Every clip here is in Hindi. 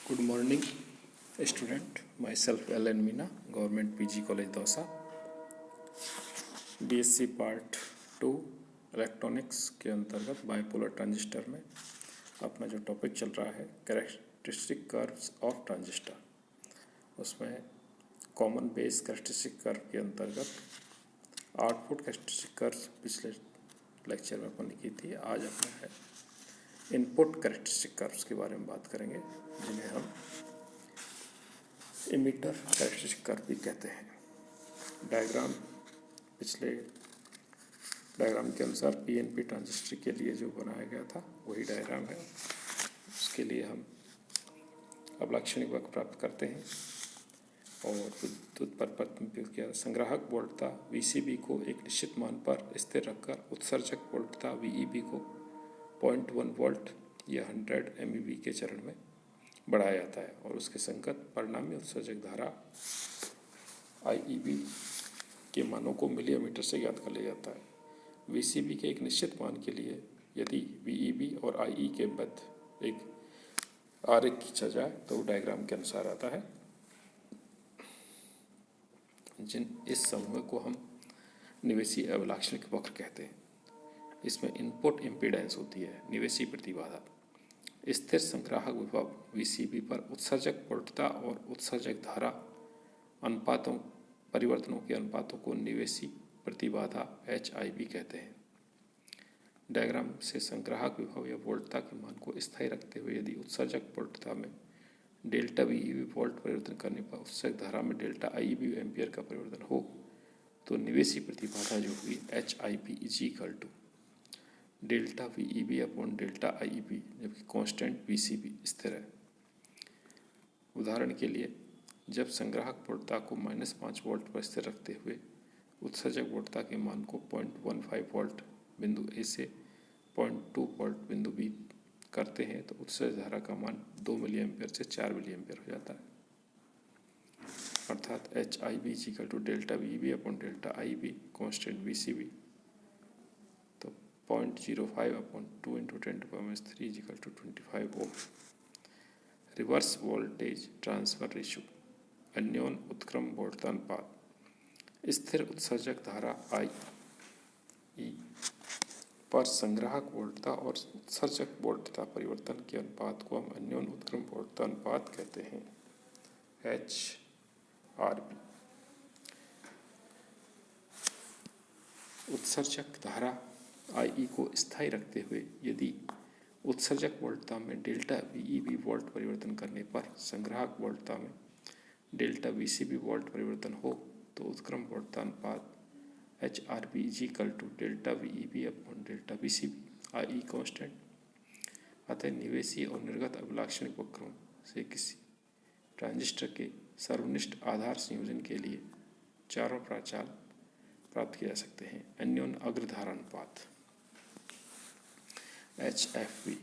Good morning, student. Myself L.N. Meena, Government PG College Dausa, BSc part 2 electronics के अंतर्गत बाइपोलर ट्रांजिस्टर में अपना जो टॉपिक चल रहा है कैरेक्टरिस्टिक कर्व्स ऑफ ट्रांजिस्टर, उसमें कॉमन बेस कैरेक्टरिस्टिक कर्व के अंतर्गत आउटपुट कैरेक्टरिस्टिक कर्व पिछले लेक्चर में अपन की थी। आज अपना है इनपुट कैरेक्टरिस्टिक कर्व्स के बारे में बात करेंगे, जिन्हें हम इमिटर कैरेक्टरिस्टिक कर्व भी कहते हैं। डायग्राम पिछले डायग्राम के अनुसार पीएनपी ट्रांजिस्टर के लिए जो बनाया गया था वही डायग्राम है। उसके लिए हम अब लाक्षणिक वक्र प्राप्त करते हैं और विद्युत परिपथ में उपयोग किया संग्राहक वोल्टता VCB को एक निश्चित मान पर स्थिर रखकर उत्सर्जक वोल्टता VEB को 0.1 वोल्ट या 100 MeV के चरण में बढ़ाया जाता है और उसके संगत परिणामी उत्सर्जक धारा IEB के मानों को मिलीमीटर से ज्ञात कर लिया जाता है। VCB के एक निश्चित मान के लिए यदि VEB और IE के मध्य एक आरेख खींचा जाए तो डायग्राम के अनुसार आता है। इस समूह को हम निवेशी अवलाक्षणिक वक्र कहते हैं। इसमें इनपुट इम्पीडेंस होती है निवेशी प्रतिबाधा, स्थिर संग्राहक विभव VCB पर उत्सर्जक वोल्टता और उत्सर्जक धारा अनुपातों परिवर्तनों के अनुपातों को निवेशी प्रतिबाधा HIB कहते हैं। डायग्राम से संग्राहक विभव या वोल्टता के मान को स्थायी रखते हुए यदि उत्सर्जक वोल्टता में डेल्टा VEB वोल्ट परिवर्तन करने पर उत्सर्जक धारा में डेल्टा IEB एम्पियर का परिवर्तन हो तो निवेशी प्रतिबाधा जो हुई HIB is equal to delta VEB upon delta IEB, जबकि कांस्टेंट VCB स्थिर है। उदाहरण के लिए जब संग्राहक वोल्टता को -5 वोल्ट पर स्थिर रखते हुए उत्सर्जक वोल्टता के मान को 0.15 वोल्ट बिंदु A से 0.2 वोल्ट बिंदु B करते हैं तो उत्सर्जक धारा का मान 2 मिली एम्पियर से 4 मिली एम्पियर हो जाता है। अर्थात HIB is equal to delta VEB upon delta IEB constant VCB, तो 0.05 अपॉन 2 into 10⁻³ is equal to 25 ohm. Reverse voltage transfer ratio, अन्योन उत्क्रम वोल्टता अनुपात, स्थिर उत्सर्जक धारा IE पर संग्राहक वोल्टता और उत्सर्जक वोल्टता परिवर्तन के अनुपात को हम अन्योन उत्क्रम वोल्टता अनुपात कहते हैं HRB। उत्सर्जक धारा IE को स्थायी रखते हुए यदि उत्सर्जक वोल्टता में डेल्टा VEB वोल्ट परिवर्तन करने पर संग्राहक वोल्टता में डेल्टा VCB वोल्ट परिवर्तन हो तो उत्क्रम वोल्टता अनुपात HRB is equal to delta VEB upon delta VCB IE constant. अतः निवेशी और निर्गत अभिलाक्षणिक वक्रों से किसी ट्रांजिस्टर के सर्वनिष्ठ आधार संयोजन के लिए चारों प्राचाल प्राप्त किए जा सकते हैं। अन्योन अग्रधारा अनुपात HFP,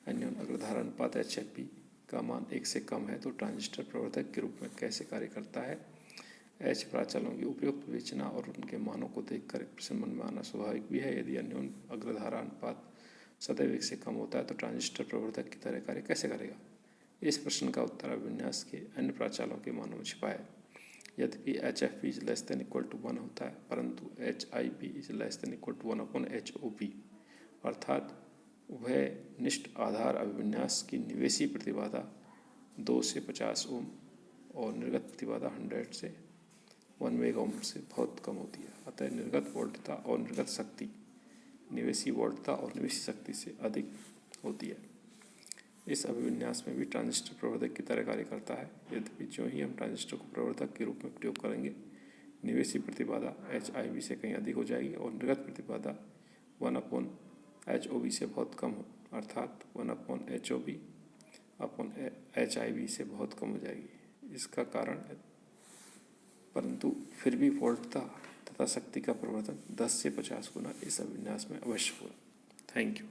अन्योन अग्रधारा अनुपात HFP का मान 1 से कम है तो ट्रांजिस्टर प्रवर्धक के रूप में कैसे कार्य करता है। H प्राचालों की उपयुक्त विवेचना और उनके मानों को देखकर एक प्रश्न मन में आना स्वाभाविक भी है। यदि अन्योन अग्रधारा अनुपात सदैव 1 से कम होता है तो ट्रांजिस्टर प्रवर्धक की तरह कार्य कैसे करेगा। इस प्रश्न का उत्तर अभिविन्यास के अन्य प्राचालों के मानों में छिपा है। यद्यपि HFP is less than equal to 1 होता है परंतु HIB is less than equal to 1 upon HOP, अर्थात वह निष्ठ आधार अभिविन्यास की निवेशी प्रतिबाधा 2 से 50 ओम और निर्गत प्रतिबाधा 100 से 1 मेगा ओम से बहुत कम होती है। अतः निर्गत वोल्टता और निर्गत शक्ति निवेशी वोल्टता और निवेशी शक्ति से अधिक होती है। इस अभिविन्यास में भी ट्रांजिस्टर प्रवर्धक की तरह कार्य करता है। यद्यपि जो ही हम ट्रांजिस्टर को प्रवर्धक के रूप में प्रयोग करेंगे निवेशी प्रतिबाधा HIB से कहीं अधिक हो जाएगी और निर्गत प्रतिबाधा 1 अपॉन HOB से बहुत कम हो, अर्थात 1 अपॉन HOB अपॉन HIB से बहुत कम हो जाएगी। इसका कारण परंतु फिर भी वोल्टता तथा शक्ति का परिवर्तन 10 से 50 गुना इस अभिविन्यास में अवश्य होगा। Thank you.